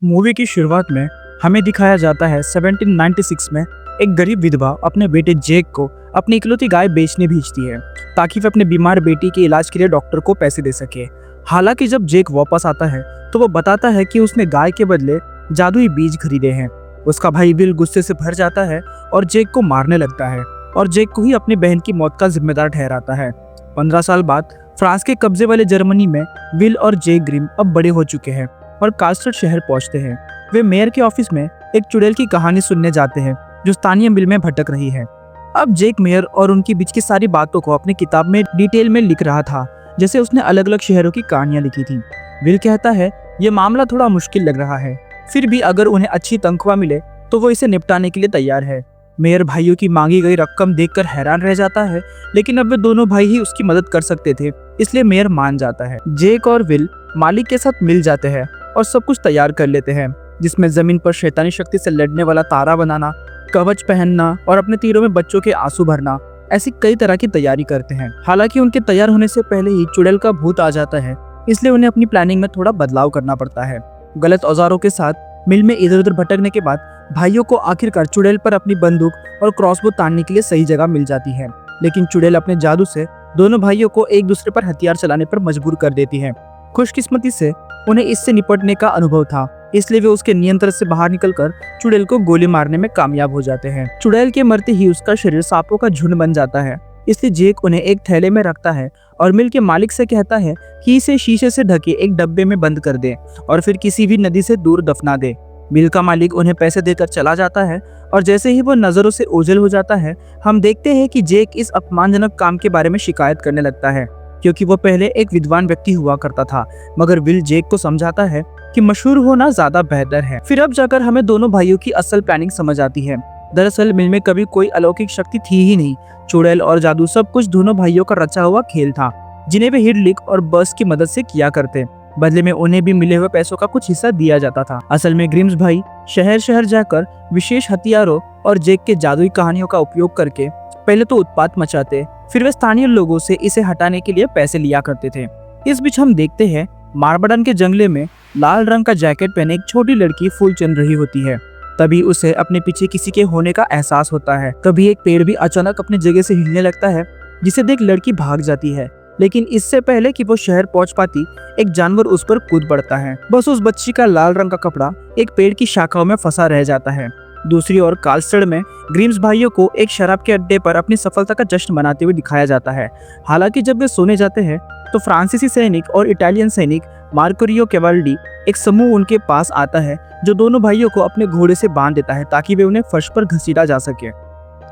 Movie की शुरुआत में हमें दिखाया जाता है 1796 में एक गरीब विधवा अपने बेटे जेक को अपनी इकलौती गाय बेचने भेजती है ताकि वे अपने बीमार बेटी के इलाज के लिए डॉक्टर को पैसे दे सके। हालांकि जब जेक वापस आता है तो वो बताता है कि उसने गाय के बदले जादुई बीज खरीदे हैं। उसका भाई विल गुस्से से भर जाता है और जेक को मारने लगता है और जेक को ही अपनी बहन की मौत का जिम्मेदार ठहराता है। 15 साल बाद फ्रांस के कब्जे वाले जर्मनी में विल और जेक ग्रिम अब बड़े हो चुके हैं और कार्लस्टेड शहर पहुंचते हैं। वे मेयर के ऑफिस में एक चुड़ैल की कहानी सुनने जाते हैं जो स्थानीय मिल में भटक रही है। अब जेक मेयर और उनके बीच की सारी बातों को अपनी किताब में डिटेल में लिख रहा था, जैसे उसने अलग अलग शहरों की कहानियां लिखी थी। विल कहता है ये मामला थोड़ा मुश्किल लग रहा है, फिर भी अगर उन्हें अच्छी तनख्वाह मिले तो वो इसे निपटाने के लिए तैयार है। मेयर भाइयों की मांगी गई रकम देखकर हैरान रह जाता है, लेकिन अब वे दोनों भाई ही उसकी मदद कर सकते थे, इसलिए मेयर मान जाता है। जेक और विल मालिक के साथ मिल जाते हैं और सब कुछ तैयार कर लेते हैं, जिसमें जमीन पर शैतानी शक्ति से लड़ने वाला तारा बनाना, कवच पहनना और अपने तीरों में बच्चों के आंसू भरना, ऐसी कई तरह की तैयारी करते हैं। हालांकि उनके तैयार होने से पहले ही चुड़ैल का भूत आ जाता है, इसलिए उन्हें अपनी प्लानिंग में थोड़ा बदलाव करना पड़ता है। गलत औजारों के साथ मिल में इधर उधर भटकने के बाद भाइयों को आखिरकार चुड़ैल पर अपनी बंदूक और क्रॉसबो तानने के लिए सही जगह मिल जाती है, लेकिन चुड़ैल अपने जादू से दोनों भाइयों को एक दूसरे पर हथियार चलाने पर मजबूर कर देती है। खुशकिस्मती से उन्हें इससे निपटने का अनुभव था, इसलिए वे उसके नियंत्रण से बाहर निकलकर चुड़ैल को गोली मारने में कामयाब हो जाते हैं। चुड़ैल के मरते ही उसका शरीर सांपों का झुंड बन जाता है, इसलिए जेक उन्हें एक थैले में रखता है और मिल के मालिक से कहता है कि इसे शीशे से ढके एक डब्बे में बंद कर दे और फिर किसी भी नदी से दूर दफना दे। मिल का मालिक उन्हें पैसे देकर चला जाता है और जैसे ही वो नजरों से ओझल हो जाता है, हम देखते हैं कि जेक इस अपमानजनक काम के बारे में शिकायत करने लगता है, क्योंकि वो पहले एक विद्वान व्यक्ति हुआ करता था। मगर विल जेक को समझाता है कि मशहूर होना ज्यादा बेहतर है। फिर अब जाकर हमें दोनों भाइयों की असल प्लानिंग समझ आती है। दरअसल मिल में कभी कोई अलौकिक शक्ति थी ही नहीं। चुड़ैल और जादू सब कुछ दोनों भाइयों का रचा हुआ खेल था, जिन्हें वे हिडलिक और बस की मदद से किया करते। बदले में उन्हें भी मिले हुए पैसों का कुछ हिस्सा दिया जाता था। असल में ग्रिम्स भाई शहर शहर जाकर विशेष हथियारों और जेक के जादुई कहानियों का उपयोग करके पहले तो उत्पात मचाते, फिर वे स्थानीय लोगों से इसे हटाने के लिए पैसे लिया करते थे। इस बीच हम देखते हैं मार्बडन के जंगले में लाल रंग का जैकेट पहने एक छोटी लड़की फूल चल रही होती है। तभी उसे अपने पीछे किसी के होने का एहसास होता है। तभी एक पेड़ भी अचानक अपनी जगह से हिलने लगता है, जिसे देख लड़की भाग जाती है, लेकिन इससे पहले कि वो शहर पहुंच पाती, एक जानवर उस पर कूद पड़ता है। बस उस बच्ची का लाल रंग का कपड़ा एक पेड़ की शाखाओं में फंसा रह जाता है। दूसरी ओर कार्लस्टेड में ग्रिम्स भाइयों को एक शराब के अड्डे पर अपनी सफलता का जश्न मनाते हुए दिखाया जाता है। हालांकि जब वे सोने जाते हैं तो फ्रांसीसी सैनिक और इटालियन सैनिक मार्कोरियो कैवाल्डी एक समूह उनके पास आता है, जो दोनों भाइयों को अपने घोड़े से बांध देता है ताकि वे उन्हें फर्श पर घसीटा जा सके।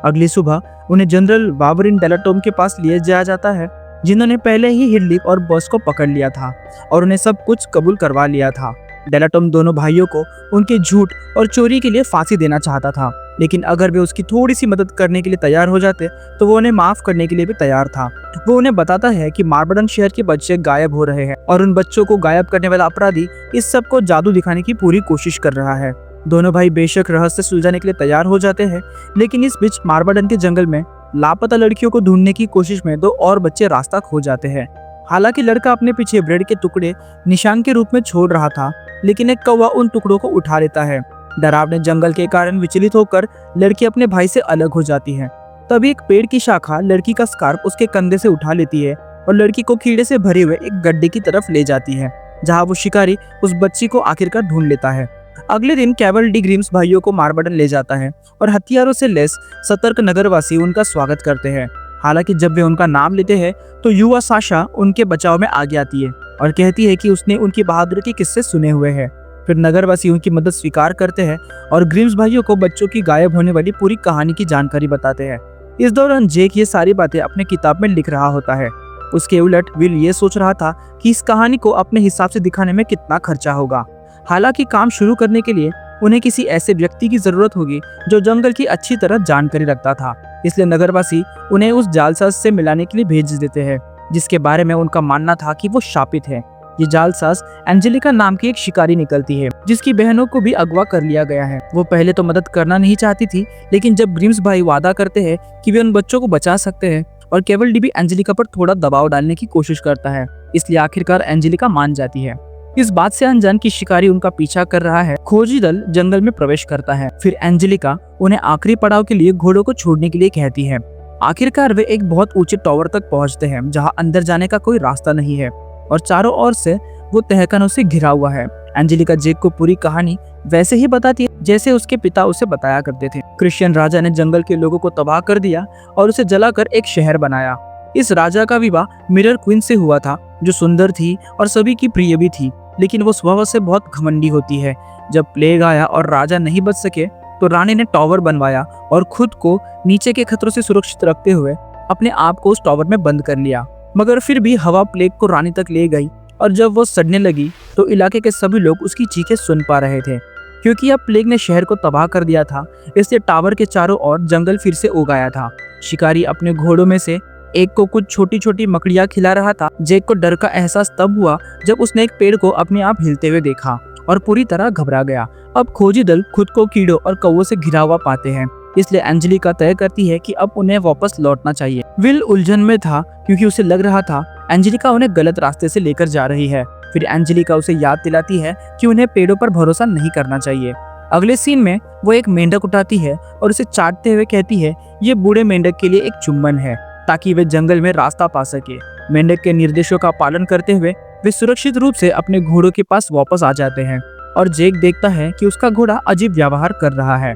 अगली सुबह उन्हें जनरल वावरिन डेलाटोम के पास ले जाया जाता है, जिन्होंने पहले ही हिडलिक और बस को पकड़ लिया था और उन्हें सब कुछ कबूल करवा लिया था। डेलाटोम दोनों भाइयों को उनके झूठ और चोरी के लिए फांसी देना चाहता था, लेकिन अगर वे उसकी थोड़ी सी मदद करने के लिए तैयार हो जाते तो वो उन्हें माफ करने के लिए भी तैयार था। वो उन्हें बताता है कि मार्बडन शहर के बच्चे गायब हो रहे हैं और उन बच्चों को गायब करने वाला अपराधी इस सब को जादू दिखाने की पूरी कोशिश कर रहा है। दोनों भाई बेशक रहस्य सुलझाने के लिए तैयार हो जाते हैं, लेकिन इस बीच मार्बडन के जंगल में लापता लड़कियों को ढूंढने की कोशिश में दो और बच्चे रास्ता खो जाते हैं। हालांकि लड़का अपने पीछे ब्रेड के टुकड़े निशान के रूप में छोड़ रहा था, लेकिन एक कौवा उन टुकड़ों को उठा लेता है। डरावने जंगल के कारण विचलित होकर लड़की अपने भाई से अलग हो जाती है। तभी एक पेड़ की शाखा लड़की का स्कार्फ उसके कंधे से उठा लेती है और लड़की को कीड़े से भरे हुए एक गड्ढे की तरफ ले जाती है, जहां वो शिकारी उस बच्ची को आखिरकार ढूंढ लेता है। अगले दिन कैवल्डी ग्रिम्स भाइयों को मार्बडन ले जाता है और हथियारों से लैस सतर्क नगरवासी उनका स्वागत करते हैं। हालांकि जब वे उनका नाम लेते हैं तो युवा साशा उनके बचाव में आगे आती है और कहती है कि उसने उनकी बहादुरी के किस्से सुने हुए हैं। फिर नगरवासी उनकी मदद स्वीकार करते हैं और ग्रिम्स भाइयों को बच्चों की गायब होने वाली पूरी कहानी की जानकारी बताते हैं। इस दौरान जेक ये सारी बातें अपने किताब में लिख रहा होता है। उसके उलट विल ये सोच रहा था कि इस कहानी को अपने हिसाब से दिखाने में कितना खर्चा होगा। हालांकि काम शुरू करने के लिए उन्हें किसी ऐसे व्यक्ति की जरूरत होगी जो जंगल की अच्छी तरह जानकारी रखता था, इसलिए नगरवासी उन्हें उस जालसाज से मिलाने के लिए भेज देते हैं, जिसके बारे में उनका मानना था कि वो शापित है। ये जालसाज एंजेलिका नाम की एक शिकारी निकलती है, जिसकी बहनों को भी अगवा कर लिया गया है। वो पहले तो मदद करना नहीं चाहती थी, लेकिन जब ग्रिम्स भाई वादा करते हैं कि वे उन बच्चों को बचा सकते हैं और कैवल्डी भी एंजेलिका पर थोड़ा दबाव डालने की कोशिश करता है, इसलिए आखिरकार एंजेलिका मान जाती है। इस बात से अनजान कि शिकारी उनका पीछा कर रहा है, खोजी दल जंगल में प्रवेश करता है। फिर एंजेलिका उन्हें आखिरी पड़ाव के लिए घोड़ों को छोड़ने के लिए कहती है। आखिरकार वे एक बहुत ऊंचे टावर तक पहुंचते हैं जहां अंदर जाने का कोई रास्ता नहीं है और चारों ओर से वो तहखानों से घिरा हुआ है। एंजेलिका जेक को पूरी कहानी वैसे ही बताती है जैसे उसके पिता उसे बताया करते थे। क्रिश्चियन राजा ने जंगल के लोगों को तबाह कर दिया और उसे जलाकर एक शहर बनाया। इस राजा का विवाह मिरर क्वीन से हुआ था, जो सुंदर थी और सभी की प्रिय भी थी, लेकिन वो स्वभाव से बहुत घमंडी होती है। जब प्लेग आया और राजा नहीं बच सके तो रानी ने टावर बनवाया और खुद को नीचे के खतरों से सुरक्षित रखते हुए अपने आप को उस टावर में बंद कर लिया। मगर फिर भी हवा प्लेग को रानी तक ले गई और जब वो सड़ने लगी तो इलाके के सभी लोग उसकी चीखें सुन पा रहे थे। क्योंकि अब प्लेग ने शहर को तबाह कर दिया था, इसलिए टावर के चारों ओर जंगल फिर से उग आया था। शिकारी अपने घोड़ों में से एक को कुछ छोटी छोटी मकड़ियां खिला रहा था। जेक को डर का एहसास तब हुआ जब उसने एक पेड़ को अपने आप हिलते हुए देखा और पूरी तरह घबरा गया। अब खोजी दल खुद को कीड़ों और कौवों से घिरा हुआ पाते हैं, इसलिए एंजेलिका तय करती है कि अब उन्हें वापस लौटना चाहिए। विल उलझन में था क्योंकि उसे लग रहा था एंजेलिका उन्हें गलत रास्ते से लेकर जा रही है। फिर एंजेलिका उसे याद दिलाती है कि उन्हें पेड़ों पर भरोसा नहीं करना चाहिए। अगले सीन में वो एक मेंढक उठाती है और उसे चाटते हुए कहती है ये बूढ़े मेंढक के लिए एक चुम्बन है ताकि वे जंगल में रास्ता पा सके। मेंढक के निर्देशों का पालन करते हुए वे सुरक्षित रूप से अपने घोड़ों के पास वापस आ जाते हैं और जेक देखता है कि उसका घोड़ा अजीब व्यवहार कर रहा है।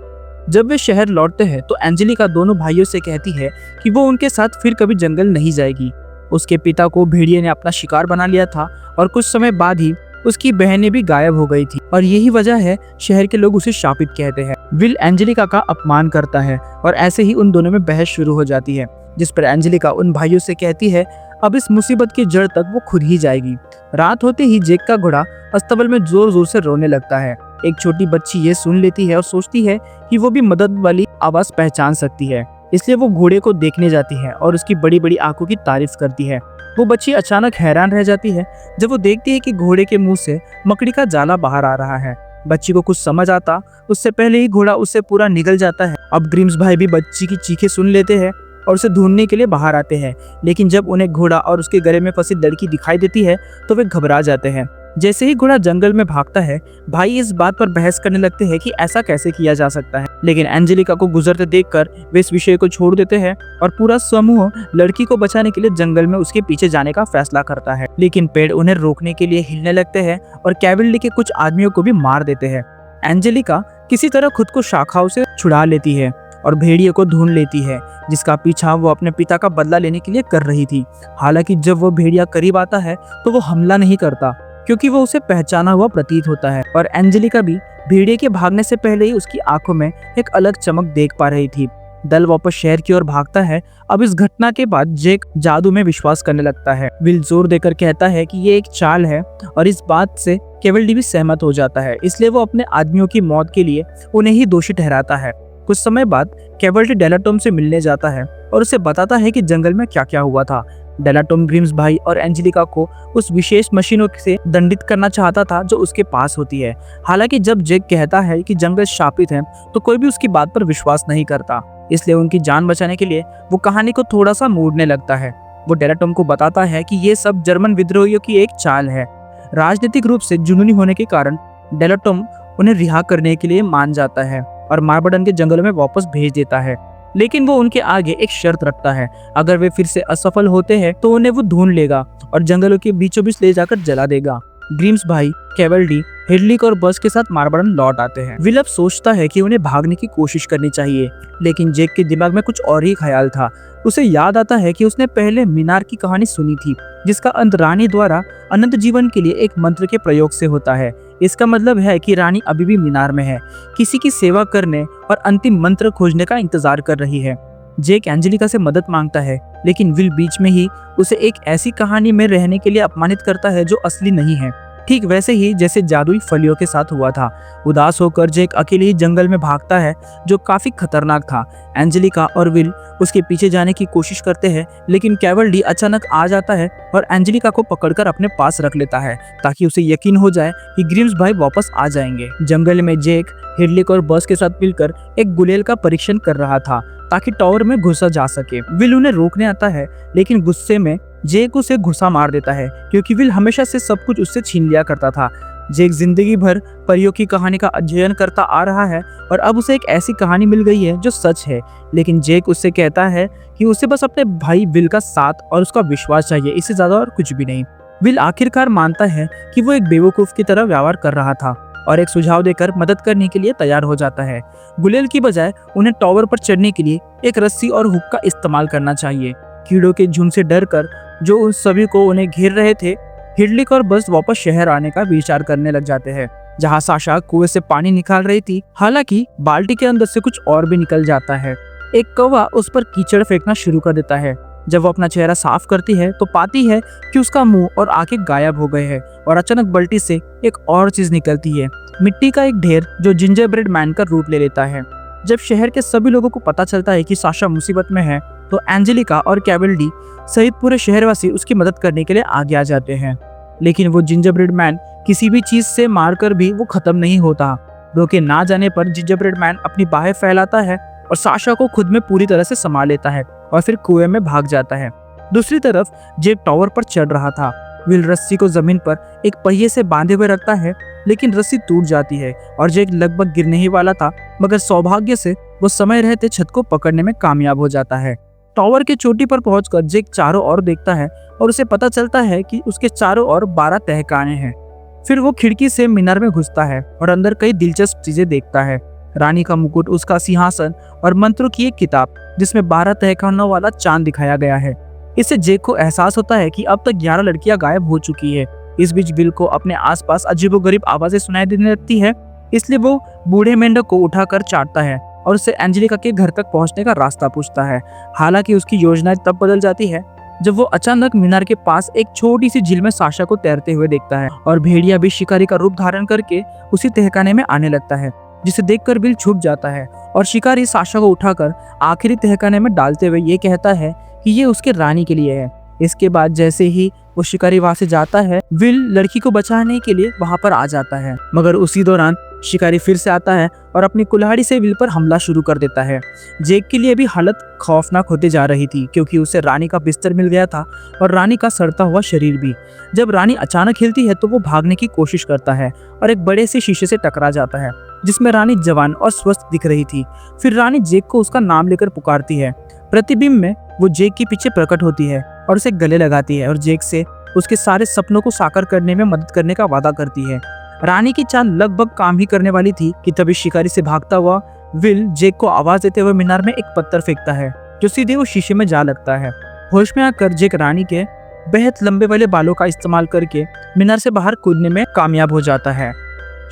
जब वे शहर लौटते हैं तो एंजेलिका दोनों भाइयों से कहती है कि वो उनके साथ फिर कभी जंगल नहीं जाएगी। उसके पिता को भेड़िए ने अपना शिकार बना लिया था और कुछ समय बाद ही उसकी बहनें भी गायब हो गई थी और यही वजह है शहर के लोग उसे शापित कहते हैं। विल एंजेलिका का अपमान करता है और ऐसे ही उन दोनों में बहस शुरू हो जाती है, जिस पर एंजेलिका उन भाइयों से कहती है अब इस मुसीबत की जड़ तक वो खुद ही जाएगी। रात होते ही जेक का घोड़ा अस्तबल में जोर जोर से रोने लगता है। एक छोटी बच्ची ये सुन लेती है और सोचती है कि वो भी मदद वाली आवाज पहचान सकती है, इसलिए वो घोड़े को देखने जाती है और उसकी बड़ी बड़ी आंखों की तारीफ करती है। वो बच्ची अचानक हैरान रह जाती है जब वो देखती है कि घोड़े के मुंह से मकड़ी का जाला बाहर आ रहा है। बच्ची को कुछ समझ आता उससे पहले ही घोड़ा उससे पूरा निगल जाता है। अब ग्रिम्स भाई भी बच्ची की चीखें सुन लेते हैं और उसे ढूंढने के लिए बाहर आते हैं, लेकिन जब उन्हें घोड़ा और उसके गले में फंसी लड़की दिखाई देती है तो वे घबरा जाते हैं। जैसे ही घोड़ा जंगल में भागता है, भाई इस बात पर बहस करने लगते हैं कि ऐसा कैसे किया जा सकता है, लेकिन एंजेलिका को गुजरते देखकर वे इस विषय को छोड़ देते हैं और पूरा समूह लड़की को बचाने के लिए जंगल में उसके पीछे जाने का फैसला करता है। लेकिन पेड़ उन्हें रोकने के लिए हिलने लगते हैं और कैवल्री के कुछ आदमियों को भी मार देते हैं। एंजेलिका किसी तरह खुद को शाखाओं से छुड़ा लेती है और भेड़िए को ढूंढ लेती है, जिसका पीछा वो अपने पिता का बदला लेने के लिए कर रही थी। हालांकि जब वो भेड़िया करीब आता है तो वो हमला नहीं करता क्योंकि वो उसे पहचाना हुआ प्रतीत होता है और एंजेलिका भी भेड़िए के भागने से पहले ही उसकी आंखों में एक अलग चमक देख पा रही थी। दल वापस शहर की ओर भागता है। अब इस घटना के बाद जेक जादू में विश्वास करने लगता है। विल जोर देकर कहता है कि ये एक चाल है और इस बात से कैवल्री भी सहमत हो जाता है, इसलिए वो अपने आदमियों की मौत के लिए उन्हें ही दोषी ठहराता है। कुछ समय बाद कैवल्री डेलाटोम से मिलने जाता है और उसे बताता है कि जंगल में क्या क्या हुआ था। डेलाटोम ग्रिम्स भाई और एंजेलिका को उस विशेष मशीनों से दंडित करना चाहता था जो उसके पास होती है। हालांकि जब जेक कहता है कि जंगल शापित है तो कोई भी उसकी बात पर विश्वास नहीं करता, इसलिए उनकी जान बचाने के लिए वो कहानी को थोड़ा सा मोड़ने लगता है। वो डेलाटोम को बताता है कि ये सब जर्मन विद्रोहियों की एक चाल है। राजनीतिक रूप से जुनूनी होने के कारण डेलाटोम उन्हें रिहा करने के लिए मान जाता है और मार्बडन के जंगल में वापस भेज देता है, लेकिन वो उनके आगे एक शर्त रखता है। अगर वे फिर से असफल होते हैं तो उन्हें वो ढूंढ लेगा और जंगलों के बीचों बीच ले जाकर जला देगा। ग्रिम्स भाई, कैवल्री, हिडलिक और बस के साथ मार्बडन लौट आते हैं। विल अब सोचता है कि उन्हें भागने की कोशिश करनी चाहिए, लेकिन जेक के दिमाग में कुछ और ही ख्याल था। उसे याद आता है कि उसने पहले मीनार की कहानी सुनी थी, जिसका अंत रानी द्वारा अनंत जीवन के लिए एक मंत्र के प्रयोग से होता है। इसका मतलब है कि रानी अभी भी मीनार में है, किसी की सेवा करने और अंतिम मंत्र खोजने का इंतजार कर रही है। जेक एंजेलिका से मदद मांगता है, लेकिन विल बीच में ही उसे एक ऐसी कहानी में रहने के लिए अपमानित करता है जो असली नहीं है, ठीक वैसे ही जैसे जादुई फलियों के साथ हुआ था। उदास होकर जेक अकेले ही जंगल में भागता है, जो काफी खतरनाक था। एंजेलिका और विल उसके पीछे जाने की कोशिश करते हैं, लेकिन कैवल्री अचानक आ जाता है और एंजेलिका को पकड़कर अपने पास रख लेता है ताकि उसे यकीन हो जाए कि ग्रिम्स भाई वापस आ जाएंगे। जंगल में जेक हिडलिक और बस के साथ मिलकर एक गुलेल का परीक्षण कर रहा था ताकि टावर में घुसा जा सके। विल उन्हें रोकने आता है, लेकिन गुस्से में जेक उसे घुसा मार देता है क्योंकि विल हमेशा से सब कुछ उससे छीन लिया करता था। जेक जिंदगी भर परियों की कहानी का अध्ययन करता आ रहा है और अब उसे एक ऐसी कहानी मिल गई है जो सच है, लेकिन जेक उससे कहता है कि उसे बस अपने भाई विल का साथ और उसका विश्वास चाहिए, इससे ज्यादा और कुछ भी नहीं। विल आखिरकार मानता है कि वो एक बेवकूफ की तरह व्यवहार कर रहा था और एक सुझाव देकर मदद करने के लिए तैयार हो जाता है। गुलेल की बजाय उन्हें टावर पर चढ़ने के लिए एक रस्सी और हुक का इस्तेमाल करना चाहिए। कीड़ों के झुंड से डरकर जो उन सभी को उन्हें घेर रहे थे, हिडलिक और बस वापस शहर आने का विचार करने लग जाते हैं, जहां साशा कुएं से पानी निकाल रही थी। हालांकि बाल्टी के अंदर से कुछ और भी निकल जाता है। एक कौवा उस पर कीचड़ फेंकना शुरू कर देता है। जब वो अपना चेहरा साफ करती है तो पाती है कि उसका मुंह और आंखें गायब हो गए हैं और अचानक बाल्टी से एक और चीज निकलती है, मिट्टी का एक ढेर जो जिंजर ब्रेड मैन का रूप ले लेता है। जब शहर के सभी लोगों को पता चलता है कि साशा मुसीबत में है तो एंजेलिका और कैवेल्डी सहित पूरे शहरवासी उसकी मदद करने के लिए आगे आ जाते हैं। लेकिन वो जिंजर ब्रेड मैन किसी भी चीज से मारकर भी वो खत्म नहीं होता। रोके ना जाने पर जिंजर ब्रेड मैन अपनी बाहें फैलाता है और साशा को खुद में पूरी तरह से संभाल लेता है और फिर कुएं में भाग जाता है। दूसरी तरफ जेक टावर पर चढ़ रहा था। विल रस्सी को जमीन पर एक पहिए से बांधे हुए रखता है, लेकिन रस्सी टूट जाती है और जेक लगभग गिरने ही वाला था, मगर सौभाग्य से वो समय रहते छत को पकड़ने में कामयाब हो जाता है। टावर की चोटी पर पहुंचकर जेक चारों ओर देखता है और उसे पता चलता है कि उसके चारों ओर 12 तहखाने हैं। फिर वो खिड़की से मीनार में घुसता है और अंदर कई दिलचस्प चीजें देखता है। रानी का मुकुट, उसका सिंहासन और मंत्रों की एक किताब जिसमें 12 तहखानों वाला चांद दिखाया गया है। इससे जेक को एहसास होता है कि अब तक 11 लड़कियां गायब हो चुकी है। इस बीच विल को अपने आसपास अजीबोगरीब आवाजें सुनाई देने लगती है, इसलिए वो बूढ़े मेंढक को उठाकर चाटता है और उससे एंजेलिका के घर तक पहुंचने का रास्ता पूछता है। हालांकि उसकी योजना तब बदल जाती है जब वो अचानक मीनार के पास एक छोटी सी झील में साशा को तैरते हुए देखता है और भेड़िया भी शिकारी का रूप धारण करके उसी तहखाने में आने लगता है, जिसे देखकर बिल छुप जाता है और शिकारी साशा को उठाकर आखिरी तहखाने में डालते हुए ये कहता है कि ये उसके रानी के लिए है। इसके बाद जैसे ही वो शिकारी वहां से जाता है, विल लड़की को बचाने के लिए वहां पर आ जाता है, मगर उसी दौरान शिकारी फिर से आता है और अपनी कुल्हाड़ी से विल पर हमला शुरू कर देता है। जेक के लिए भी हालत खौफनाक होते जा रही थी क्योंकि उसे रानी का बिस्तर मिल गया था और रानी का सड़ता हुआ शरीर भी। जब रानी अचानक हिलती है तो वो भागने की कोशिश करता है और एक बड़े से शीशे से टकरा जाता है जिसमें रानी जवान और स्वस्थ दिख रही थी। फिर रानी जेक को उसका नाम लेकर पुकारती है। प्रतिबिंब में वो जेक के पीछे प्रकट होती है और उसे गले लगाती है और जेक से उसके सारे सपनों को साकार करने में मदद करने का वादा करती है। रानी की चाल लगभग काम ही करने वाली थी कि तभी शिकारी से भागता हुआ विल जेक को आवाज देते हुए मीनार में एक पत्थर फेंकता है जो सीधे वो शीशे में जा लगता है। होश में आकर जेक रानी के बेहद लंबे वाले बालों का इस्तेमाल करके मीनार से बाहर कूदने में कामयाब हो जाता है।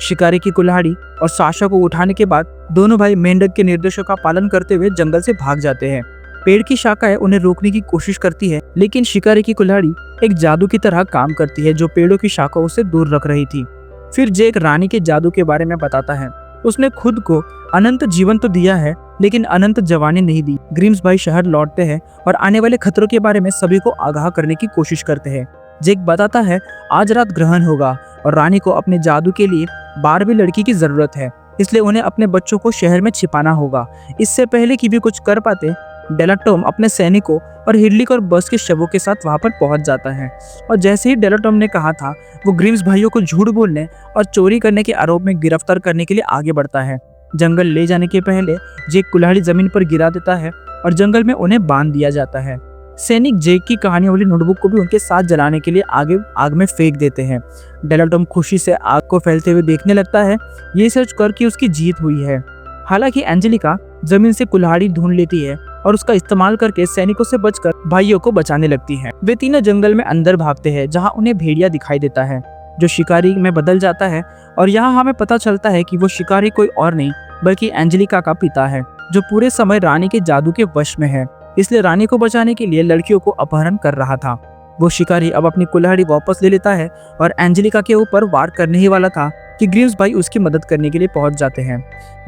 शिकारी की कुल्हाड़ी और साशा को उठाने के बाद दोनों भाई मेंढक के निर्देशों का पालन करते हुए जंगल से भाग जाते हैं। पेड़ की शाखाएं उन्हें रोकने की कोशिश करती है, लेकिन शिकारी की कुल्हाड़ी एक जादू की तरह काम करती है जो पेड़ों की शाखाओं से दूर रख रही थी। फिर जेक रानी के जादू के बारे में बताता है। उसने खुद को अनंत जीवन तो दिया है लेकिन अनंत जवानी नहीं दी। ग्रिम्स भाई शहर लौटते हैं और आने वाले खतरों के बारे में सभी को आगाह करने की कोशिश करते हैं। जेक बताता है आज रात ग्रहण होगा और रानी को अपने जादू के लिए 12वीं लड़की की जरूरत है, इसलिए उन्हें अपने बच्चों को शहर में छिपाना होगा। इससे पहले कि भी कुछ कर पाते, डेलाटोम अपने सैनिकों और हिडलिक और बस के शवों के साथ वहां पर पहुंच जाता है और जैसे ही डेलाटोम ने कहा था वो ग्रिम्स भाइयों को झूठ बोलने और चोरी करने के आरोप में गिरफ्तार करने के लिए आगे बढ़ता है। जंगल ले जाने के पहले जेक कुल्हाड़ी जमीन पर गिरा देता है और जंगल में उन्हें बांध दिया जाता है। सैनिक जेक की कहानियों वाली नोटबुक को भी उनके साथ जलाने के लिए आगे आग में फेंक देते हैं। डेलाटोम खुशी से आग को फैलते हुए देखने लगता है, ये सोच कर कि उसकी जीत हुई है। हालांकि एंजेलिका जमीन से कुल्हाड़ी ढूंढ लेती है और उसका इस्तेमाल करके सैनिकों से बचकर भाइयों को बचाने लगती है। वे तीनों जंगल में अंदर भागते हैं जहां उन्हें भेड़िया दिखाई देता है जो शिकारी में बदल जाता है और यहाँ हमें पता चलता है कि वो शिकारी कोई और नहीं बल्कि एंजेलिका का पिता है जो पूरे समय रानी के जादू के वश में है, इसलिए रानी को बचाने के लिए लड़कियों को अपहरण कर रहा था। वो शिकारी अब अपनी कुल्हाड़ी वापस ले लेता है और एंजेलिका के ऊपर वार करने ही वाला था कि ग्रिम्स भाई उसकी मदद करने के लिए पहुंच जाते हैं।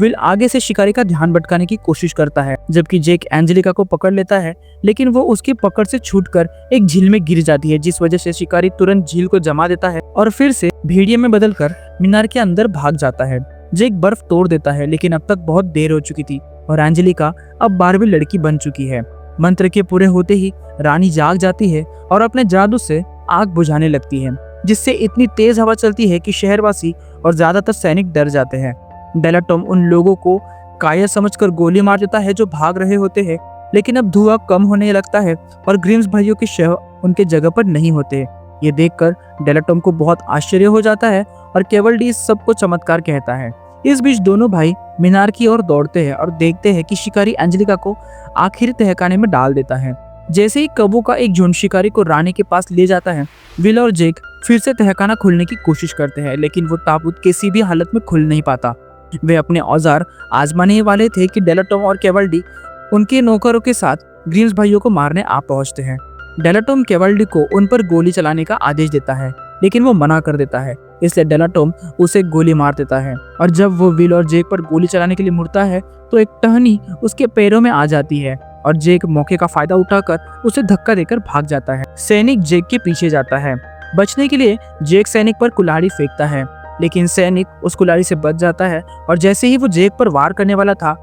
विल आगे से शिकारी का ध्यान भटकाने की कोशिश करता है जबकि जेक एंजेलिका को पकड़ लेता है, लेकिन वो उसकी पकड़ से छूटकर एक झील में गिर जाती है जिस वजह से शिकारी तुरंत झील को जमा देता है और फिर से भेड़िए में बदलकर मीनार के अंदर भाग जाता है। जेक बर्फ तोड़ देता है लेकिन अब तक बहुत देर हो चुकी थी और एंजेलिका अब 12वीं लड़की बन चुकी है। मंत्र के पूरे होते ही रानी जाग जाती है और अपने जादू से आग बुझाने लगती है, जिससे इतनी तेज हवा चलती है कि शहरवासी और ज्यादातर सैनिक डर जाते हैं। डेलाटोम उन लोगों को कायर समझकर गोली मार देता है जो भाग रहे होते हैं, लेकिन अब धुआं कम होने लगता है और ग्रिम्स भाइयों के शव उनके जगह पर नहीं होते। ये देखकर डेलाटोम को बहुत आश्चर्य हो जाता है और केवल्डी इस सब को चमत्कार कहता है। इस बीच दोनों भाई मीनार की ओर दौड़ते हैं और देखते हैं कि शिकारी एंजेलिका को आखिरी तहखाने में डाल देता है। जैसे ही कबों का एक झुंड शिकारी को रानी के पास ले जाता है, विल और जेक फिर से तहखाना खोलने की कोशिश करते हैं, लेकिन वो ताबूत किसी भी हालत में खुल नहीं पाता। वे अपने औजार आजमाने वाले थे कि डेलाटोम और केवल्डी उनके नौकरों के साथ ग्रिम्स भाइयों को मारने आ पहुंचते हैं। डेलाटोम केवल्डी को उन पर गोली चलाने का आदेश देता है, लेकिन वो मना कर देता है, इसलिए डेलाटोम उसे गोली मार देता है। और जब वो विल और जेक पर गोली चलाने के लिए मुड़ता है तो एक टहनी उसके पैरों में आ जाती है और जेक मौके का फायदा उठाकर उसे धक्का देकर भाग जाता है। सैनिक जेक के पीछे जाता है। बचने के लिए जेक सैनिक पर कुल्हाड़ी फेंकता है, लेकिन सैनिक उस कुल्हाड़ी से बच जाता है और जैसे ही वो जेक पर वार करने वाला था,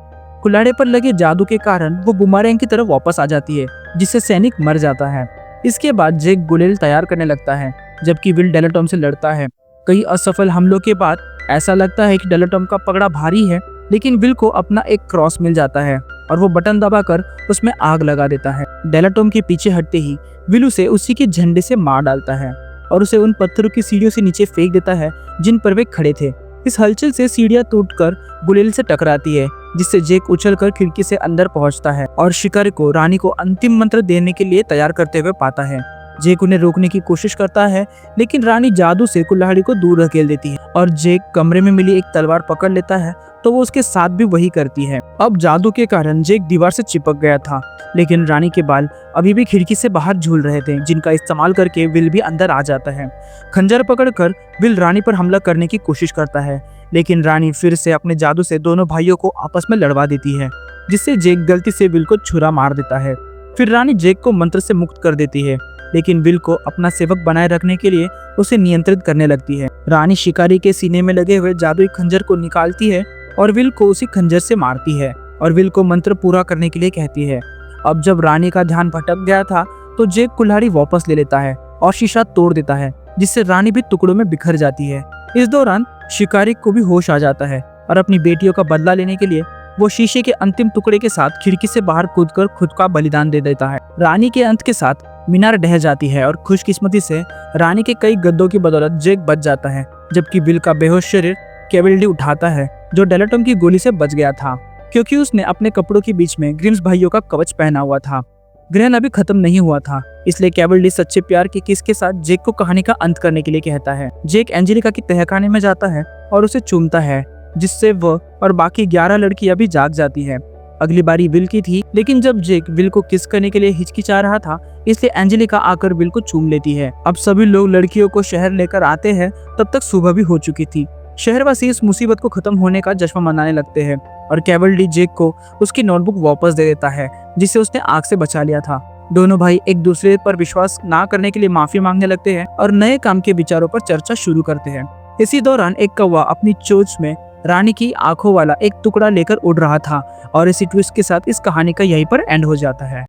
कुल्हाड़ी पर लगे जादू के कारण वो बुमरैंग की तरफ वापस आ जाती है, जिससे सैनिक मर जाता है। इसके बाद जेक गुलेल तैयार करने लगता है, जबकि विल डेलाटोम से लड़ता है। कई असफल हमलों के बाद ऐसा लगता है कि डेलाटोम का पगड़ा भारी है, लेकिन विल को अपना एक क्रॉस मिल जाता है और वो बटन दबाकर उसमें आग लगा देता है। डेलाटोम के पीछे हटते ही विल उसे उसी के झंडे से मार डालता है और उसे उन पत्थरों की सीढ़ियों से नीचे फेंक देता है जिन पर वे खड़े थे। इस हलचल से सीढ़ियां टूटकर गुलेल से टकराती है, जिससे जेक उछलकर खिड़की से अंदर पहुंचता है और शिकारी को रानी को अंतिम मंत्र देने के लिए तैयार करते हुए पाता है। जेक उन्हें रोकने की कोशिश करता है, लेकिन रानी जादू से कुल्हाड़ी को दूर धकेल देती है और जेक कमरे में मिली एक तलवार पकड़ लेता है तो वो उसके साथ भी वही करती है। अब जादू के कारण जेक दीवार से चिपक गया था, लेकिन रानी के बाल अभी भी खिड़की से बाहर झूल रहे थे, जिनका इस्तेमाल करके विल भी अंदर आ जाता है। खंजर पकड़कर विल रानी पर हमला करने की कोशिश करता है, लेकिन रानी फिर से अपने जादू से दोनों भाइयों को आपस में लड़वा देती है, जिससे जेक गलती से विल को छुरा मार देता है। फिर रानी जेक को मंत्र से मुक्त कर देती है, लेकिन विल को अपना सेवक बनाए रखने के लिए उसे नियंत्रित करने लगती है। रानी शिकारी के सीने में लगे हुए जादुई खंजर को निकालती है और विल को उसी खंजर से मारती है और विल को मंत्र पूरा करने के लिए कहती है। अब जब रानी का ध्यान भटक गया था तो जेक कुल्हाड़ी वापस ले लेता है और शीशा तोड़ देता है, जिससे रानी भी टुकड़ों में बिखर जाती है। इस दौरान शिकारी को भी होश आ जाता है और अपनी बेटियों का बदला लेने के लिए वो शीशे के अंतिम टुकड़े के साथ खिड़की से बाहर कूदकर खुद का बलिदान दे देता है। रानी के अंत के साथ मीनार ढह जाती है और खुशकिस्मती से रानी के कई गद्दों की बदौलत जेक बच जाता है, जबकि विल का बेहोश शरीर केवल्डी उठाता है, जो डेलाटोम की गोली से बच गया था, क्योंकि उसने अपने कपड़ों के बीच में ग्रिम्स भाइयों का कवच पहना हुआ था। ग्रहण अभी खत्म नहीं हुआ था, इसलिए केवल्डी सच्चे प्यार की किस के साथ जेक को कहानी का अंत करने के लिए कहता है। जेक एंजेलिका की तहखाने में जाता है और उसे चूमता है, जिससे वह और बाकी 11 लड़कियां भी जाग जाती है। अगली बारी विल की थी, लेकिन जब जेक विल को किस करने के लिए हिचकिचा रहा था, इसलिए एंजेलिका आकर विल को चूम लेती है। अब सभी लोग लड़कियों को शहर लेकर आते हैं, तब तक सुबह भी हो चुकी थी। शहरवासी इस मुसीबत को खत्म होने का जश्न मनाने लगते हैं और केवल्डी जेक को उसकी नोटबुक वापस दे देता है, जिसे उसने आग से बचा लिया था। दोनों भाई एक दूसरे पर विश्वास ना करने के लिए माफी मांगने लगते हैं और नए काम के विचारों पर चर्चा शुरू करते हैं। इसी दौरान एक कौवा अपनी चोंच में रानी की आंखों वाला एक टुकड़ा लेकर उड़ रहा था और इसी ट्विस्ट के साथ इस कहानी का यहीं पर एंड हो जाता है।